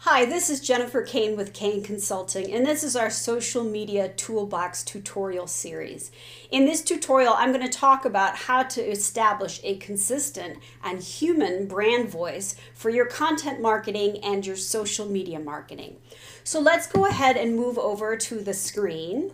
Hi, this is Jennifer Kane with Kane Consulting, and this is our Social Media Toolbox tutorial series. In this tutorial, I'm going to talk about how to establish a consistent and human brand voice for your content marketing and your social media marketing. So let's go ahead and move over to the screen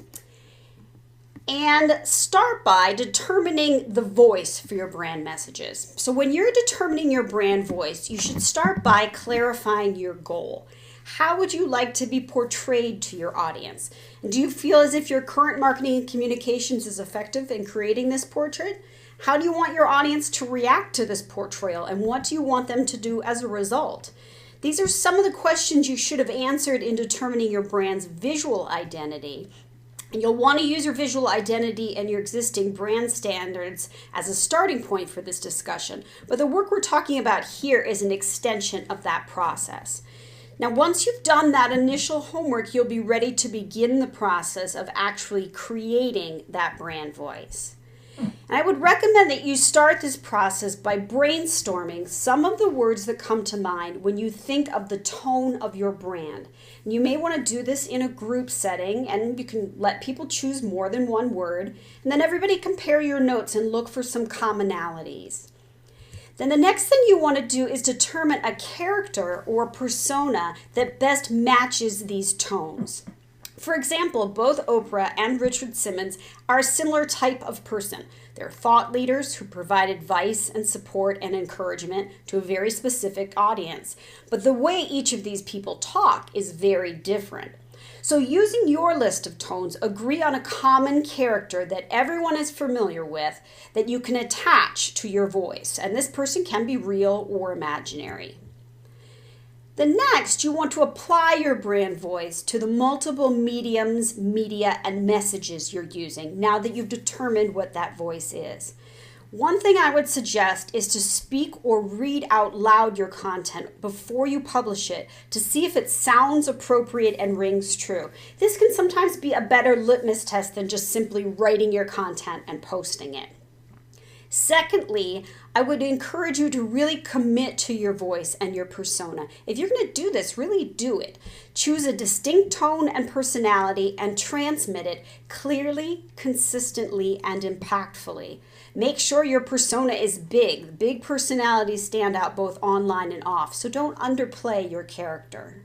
and start by determining the voice for your brand messages. So when you're determining your brand voice, you should start by clarifying your goal. How would you like to be portrayed to your audience? And do you feel as if your current marketing and communications is effective in creating this portrait? How do you want your audience to react to this portrayal, and what do you want them to do as a result? These are some of the questions you should have answered in determining your brand's visual identity. And you'll want to use your visual identity and your existing brand standards as a starting point for this discussion. But the work we're talking about here is an extension of that process. Now, once you've done that initial homework, you'll be ready to begin the process of actually creating that brand voice. And I would recommend that you start this process by brainstorming some of the words that come to mind when you think of the tone of your brand. And you may want to do this in a group setting, and you can let people choose more than one word, and then everybody compare your notes and look for some commonalities. Then the next thing you want to do is determine a character or persona that best matches these tones. For example, both Oprah and Richard Simmons are a similar type of person. They're thought leaders who provide advice and support and encouragement to a very specific audience. But the way each of these people talk is very different. So using your list of tones, agree on a common character that everyone is familiar with that you can attach to your voice. And this person can be real or imaginary. Then next, you want to apply your brand voice to the multiple mediums, media, and messages you're using now that you've determined what that voice is. One thing I would suggest is to speak or read out loud your content before you publish it to see if it sounds appropriate and rings true. This can sometimes be a better litmus test than just simply writing your content and posting it. Secondly, I would encourage you to really commit to your voice and your persona. If you're going to do this, really do it. Choose a distinct tone and personality and transmit it clearly, consistently, and impactfully. Make sure your persona is big. Big personalities stand out both online and off, so don't underplay your character.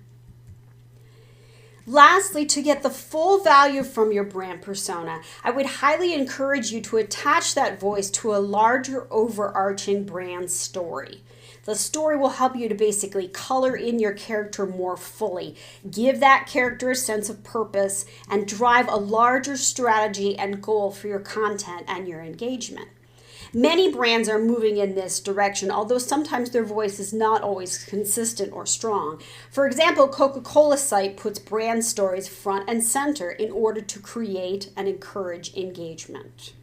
Lastly, to get the full value from your brand persona, I would highly encourage you to attach that voice to a larger overarching brand story. The story will help you to basically color in your character more fully, give that character a sense of purpose, and drive a larger strategy and goal for your content and your engagement. Many brands are moving in this direction, although sometimes their voice is not always consistent or strong. For example, Coca-Cola's site puts brand stories front and center in order to create and encourage engagement.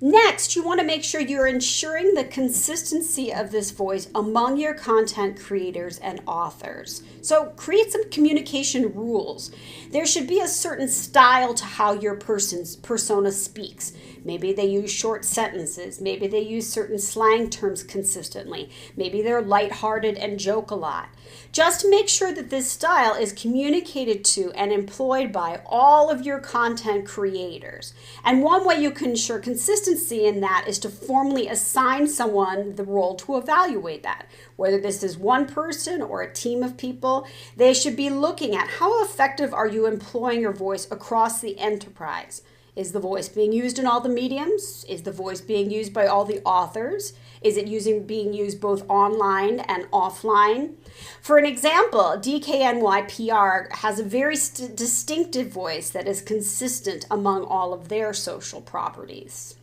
Next, you want to make sure you're ensuring the consistency of this voice among your content creators and authors. So create some communication rules. There should be a certain style to how your person's persona speaks. Maybe they use short sentences. Maybe they use certain slang terms consistently. Maybe they're lighthearted and joke a lot. Just make sure that this style is communicated to and employed by all of your content creators. And one way you can ensure consistency in that is to formally assign someone the role to evaluate that. Whether this is one person or a team of people, they should be looking at how effective are you employing your voice across the enterprise. Is the voice being used in all the mediums? Is the voice being used by all the authors? Is it being used both online and offline? For an example, DKNY PR has a very distinctive voice that is consistent among all of their social properties.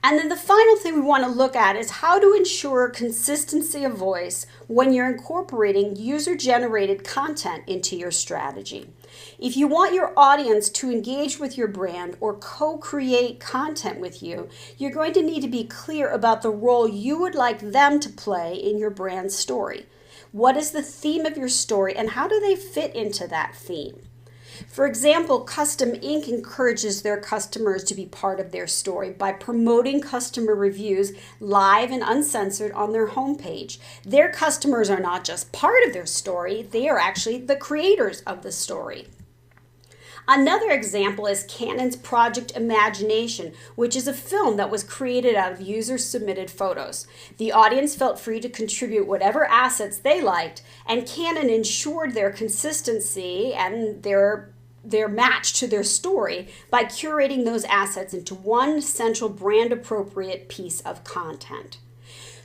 And then the final thing we want to look at is how to ensure consistency of voice when you're incorporating user-generated content into your strategy. If you want your audience to engage with your brand or co-create content with you, you're going to need to be clear about the role you would like them to play in your brand story. What is the theme of your story, and how do they fit into that theme? For example, Custom Ink encourages their customers to be part of their story by promoting customer reviews live and uncensored on their homepage. Their customers are not just part of their story, they are actually the creators of the story. Another example is Canon's Project Imagination, which is a film that was created out of user-submitted photos. The audience felt free to contribute whatever assets they liked, and Canon ensured their consistency and their match to their story by curating those assets into one central brand-appropriate piece of content.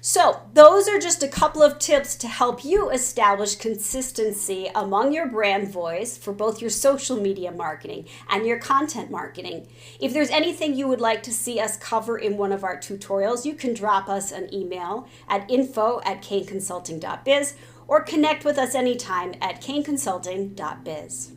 So those are just a couple of tips to help you establish consistency among your brand voice for both your social media marketing and your content marketing. If there's anything you would like to see us cover in one of our tutorials, you can drop us an email at info@kaneconsulting.biz or connect with us anytime at kaneconsulting.biz.